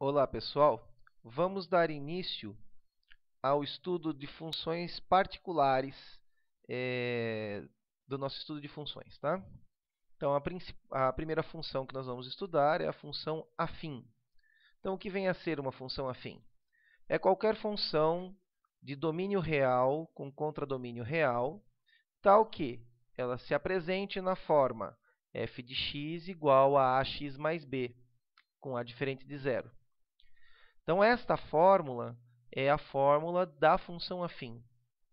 Olá, pessoal. Vamos dar início ao estudo de funções particulares do nosso estudo de funções, tá? Então, a primeira função que nós vamos estudar é a função afim. Então, o que vem a ser uma função afim? É qualquer função de domínio real com contradomínio real, tal que ela se apresente na forma f de x igual a ax mais b, com a diferente de zero. Então, esta fórmula é a fórmula da função afim.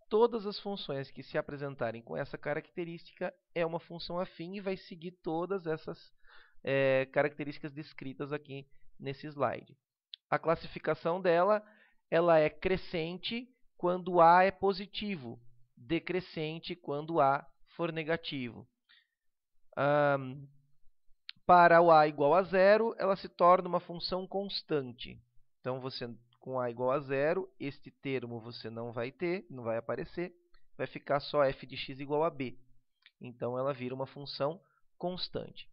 Todas as funções que se apresentarem com essa característica é uma função afim e vai seguir todas essas características descritas aqui nesse slide. A classificação dela ela é crescente quando A é positivo, decrescente quando A for negativo. Para o A igual a zero, ela se torna uma função constante. Então, com A igual a zero, este termo você não vai ter, não vai aparecer, vai ficar só f de x igual a b. Então, ela vira uma função constante.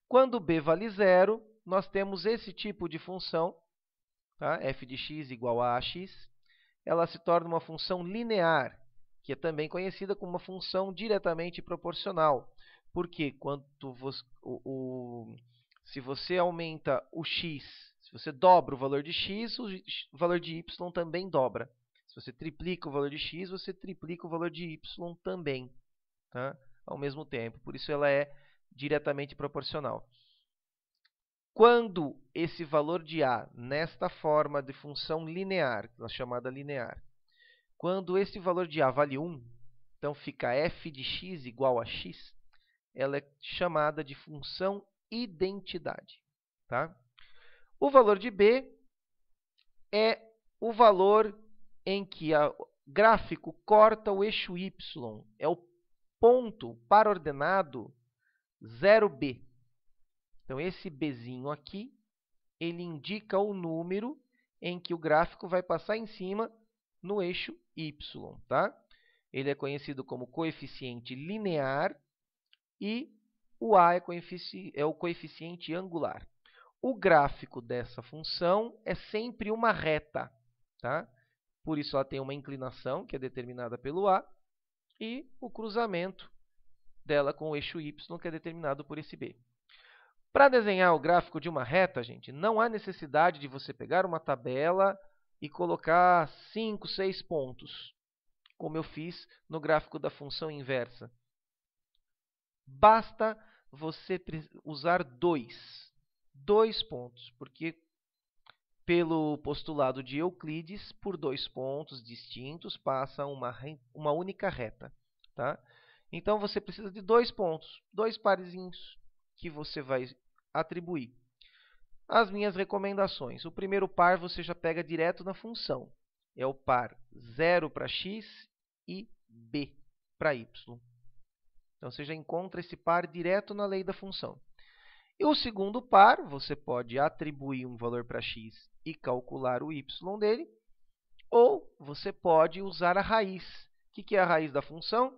Quando b vale zero, nós temos esse tipo de função, tá? F de x igual a ax. Ela se torna uma função linear, que é também conhecida como uma função diretamente proporcional. Porque se você aumenta o x, se você dobra o valor de x, o valor de y também dobra. Se você triplica o valor de x, você triplica o valor de y também, tá? Ao mesmo tempo. Por isso, ela é diretamente proporcional. Quando esse valor de a, nesta forma de função linear, chamada linear, quando esse valor de a vale 1, então fica f de x igual a x, ela é chamada de função identidade, tá? O valor de b é o valor em que o gráfico corta o eixo y. É o ponto para ordenado 0b. Então, esse bzinho aqui, ele indica o número em que o gráfico vai passar em cima no eixo y, tá? Ele é conhecido como coeficiente linear e o a é o coeficiente angular. O gráfico dessa função é sempre uma reta, tá? Por isso, ela tem uma inclinação, que é determinada pelo a, e o cruzamento dela com o eixo y, que é determinado por esse b. Para desenhar o gráfico de uma reta, gente, não há necessidade de você pegar uma tabela e colocar 5, 6 pontos, como eu fiz no gráfico da função inversa. Basta você usar dois pontos, porque pelo postulado de Euclides, por 2 pontos distintos passa uma única reta, tá? Então, você precisa de 2 pontos, 2 parezinhos que você vai atribuir. As minhas recomendações. O primeiro par você já pega direto na função. É o par 0 para x e b para y. Então, você já encontra esse par direto na lei da função. E o segundo par, você pode atribuir um valor para x e calcular o y dele, ou você pode usar a raiz. O que é a raiz da função?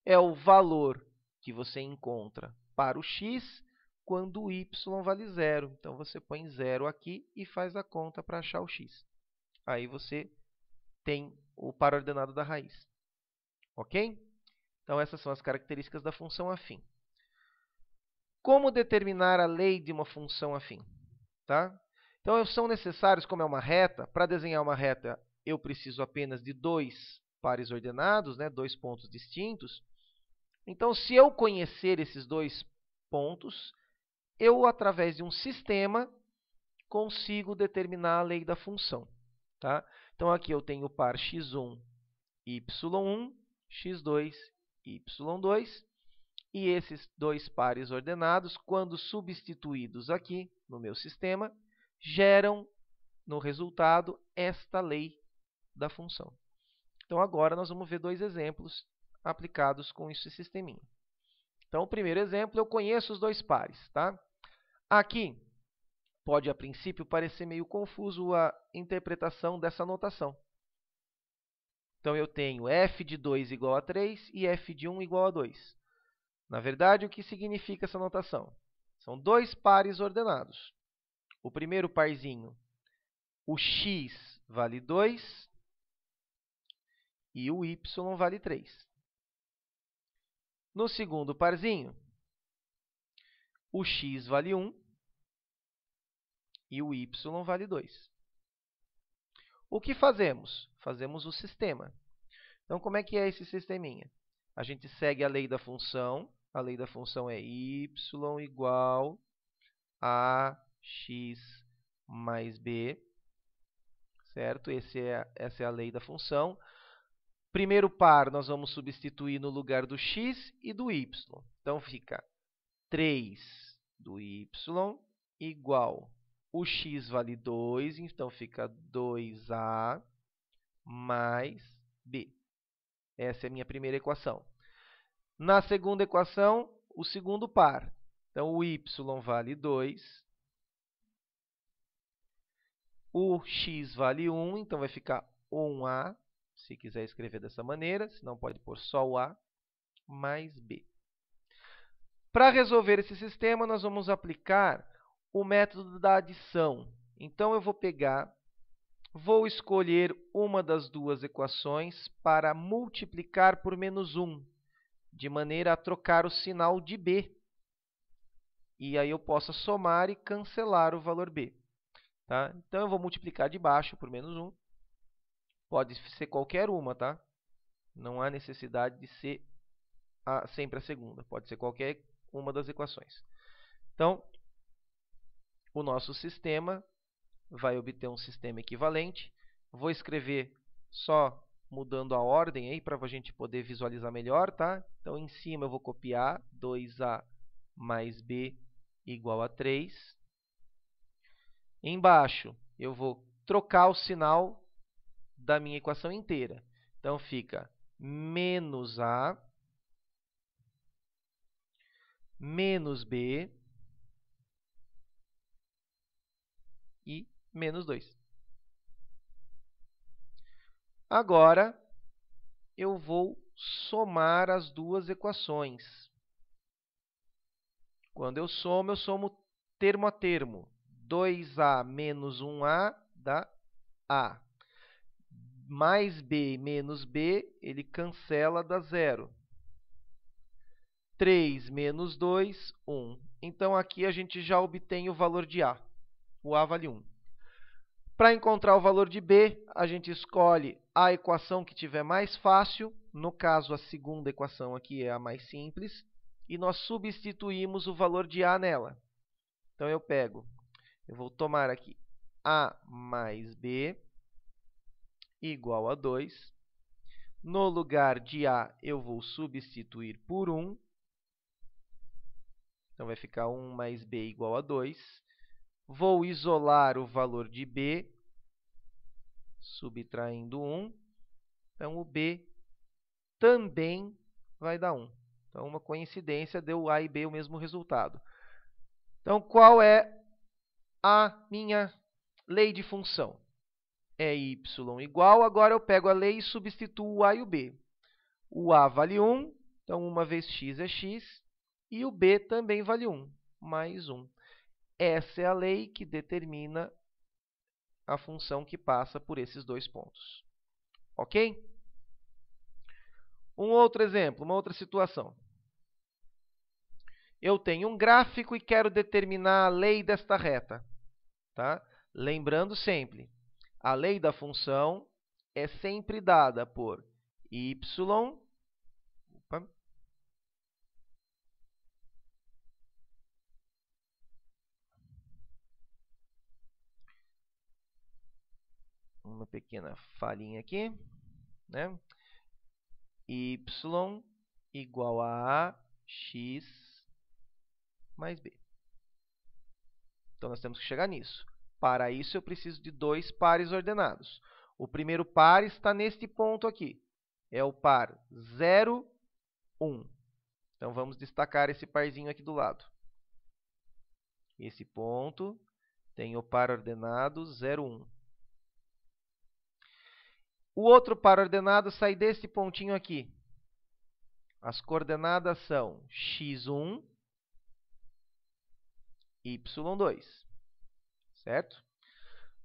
É o valor que você encontra para o x quando o y vale zero. Então, você põe zero aqui e faz a conta para achar o x. Aí, você tem o par ordenado da raiz. Ok? Então, essas são as características da função afim. Como determinar a lei de uma função afim? Tá? Então, são necessários, como é uma reta, para desenhar uma reta, eu preciso apenas de 2 pares ordenados, 2 pontos distintos. Então, se eu conhecer esses 2 pontos, eu, através de um sistema, consigo determinar a lei da função. Tá? Então, aqui eu tenho o par x1, y1, x2, y2. E esses 2 pares ordenados, quando substituídos aqui no meu sistema, geram, no resultado, esta lei da função. Então, agora, nós vamos ver 2 exemplos aplicados com esse sisteminha. Então, o primeiro exemplo, eu conheço os 2 pares. Tá? Aqui, pode, a princípio, parecer meio confuso a interpretação dessa notação. Então, eu tenho f de 2 igual a 3 e f de 1 igual a 2. Na verdade, o que significa essa notação? São 2 pares ordenados. O primeiro parzinho o x vale 2 e o y vale 3. No segundo parzinho, o x vale 1 e o y vale 2. O que fazemos? Fazemos o sistema. Então, como é que é esse sisteminha? A gente segue a lei da função. A lei da função é y igual a x mais b, certo? Essa é a lei da função. Primeiro par, nós vamos substituir no lugar do x e do y. Então, fica 3 do y igual, o x vale 2, então fica 2a mais b. Essa é a minha primeira equação. Na segunda equação, o segundo par. Então, o y vale 2, o x vale 1, então vai ficar 1a, se quiser escrever dessa maneira, senão pode pôr só o a, mais b. Para resolver esse sistema, nós vamos aplicar o método da adição. Então, eu vou escolher uma das duas equações para multiplicar por menos 1, de maneira a trocar o sinal de b. E aí eu possa somar e cancelar o valor b. Tá? Então, eu vou multiplicar de baixo por menos 1. Pode ser qualquer uma, tá? Não há necessidade de ser sempre a segunda. Pode ser qualquer uma das equações. Então, o nosso sistema vai obter um sistema equivalente. Vou escrever só mudando a ordem aí para a gente poder visualizar melhor, tá? Então, em cima eu vou copiar 2a mais b igual a 3. Embaixo eu vou trocar o sinal da minha equação inteira. Então, fica menos a menos b e menos 2. Agora, eu vou somar as duas equações. Quando eu somo termo a termo. 2a menos 1a dá a. Mais b menos b, ele cancela, dá 0. 3 menos 2, 1. Então, aqui a gente já obtém o valor de a. O a vale 1. Para encontrar o valor de b, a gente escolhe a equação que tiver mais fácil. No caso, a segunda equação aqui é a mais simples. E nós substituímos o valor de a nela. Então, eu vou tomar aqui a mais b igual a 2. No lugar de a, eu vou substituir por 1. Então, vai ficar 1 mais b igual a 2. Vou isolar o valor de b, subtraindo 1. Então, o b também vai dar 1. Então, uma coincidência, deu a e b o mesmo resultado. Então, qual é a minha lei de função? É y igual, agora eu pego a lei e substituo o a e o b. O a vale 1, então 1 vezes x é x, e o b também vale 1, mais 1. Essa é a lei que determina a função que passa por esses dois pontos. Ok? Um outro exemplo, uma outra situação. Eu tenho um gráfico e quero determinar a lei desta reta. Tá? Lembrando sempre, a lei da função é sempre dada por y. Uma pequena falhinha aqui, né? Y igual a x mais b. Então, nós temos que chegar nisso. Para isso, eu preciso de dois pares ordenados. O primeiro par está neste ponto aqui. É o par 0, 1. Então, vamos destacar esse parzinho aqui do lado. Esse ponto tem o par ordenado 0, 1. O outro par ordenado sai desse pontinho aqui. As coordenadas são x1, y2. Certo?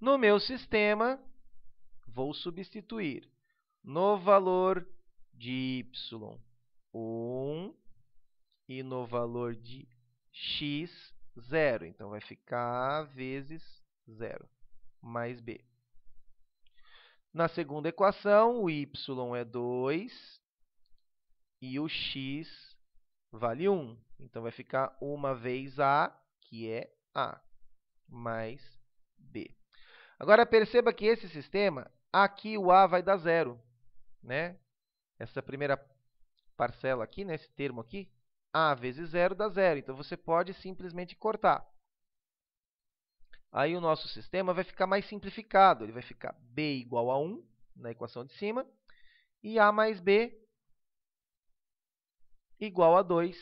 No meu sistema, vou substituir no valor de y 1 e no valor de x 0. Então, vai ficar a vezes 0 mais b. Na segunda equação, o y é 2 e o x vale 1. Então, vai ficar 1 vez a, que é a, mais b. Agora, perceba que esse sistema, aqui o a vai dar 0, né? Essa primeira parcela aqui, né, esse termo aqui, a vezes 0 dá 0. Então, você pode simplesmente cortar. Aí, o nosso sistema vai ficar mais simplificado. Ele vai ficar b igual a 1 na equação de cima e a mais b igual a 2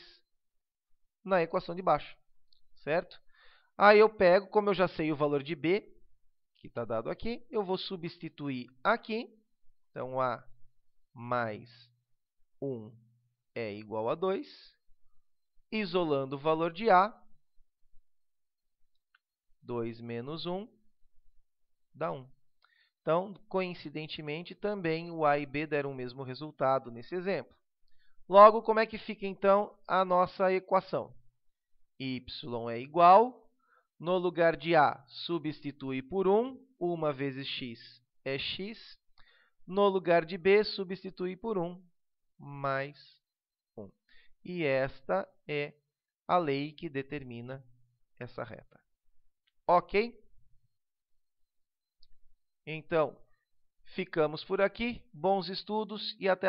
na equação de baixo, certo? Aí, eu pego, como eu já sei o valor de b, que está dado aqui, eu vou substituir aqui. Então, a mais 1 é igual a 2. Isolando o valor de a, 2 menos 1 dá 1. Então, coincidentemente, também o a e b deram o mesmo resultado nesse exemplo. Logo, como é que fica, então, a nossa equação? Y é igual, no lugar de a, substitui por 1. 1 vezes x é x. No lugar de b, substitui por 1, mais 1. E esta é a lei que determina essa reta. Ok? Então, ficamos por aqui. Bons estudos e até a próxima.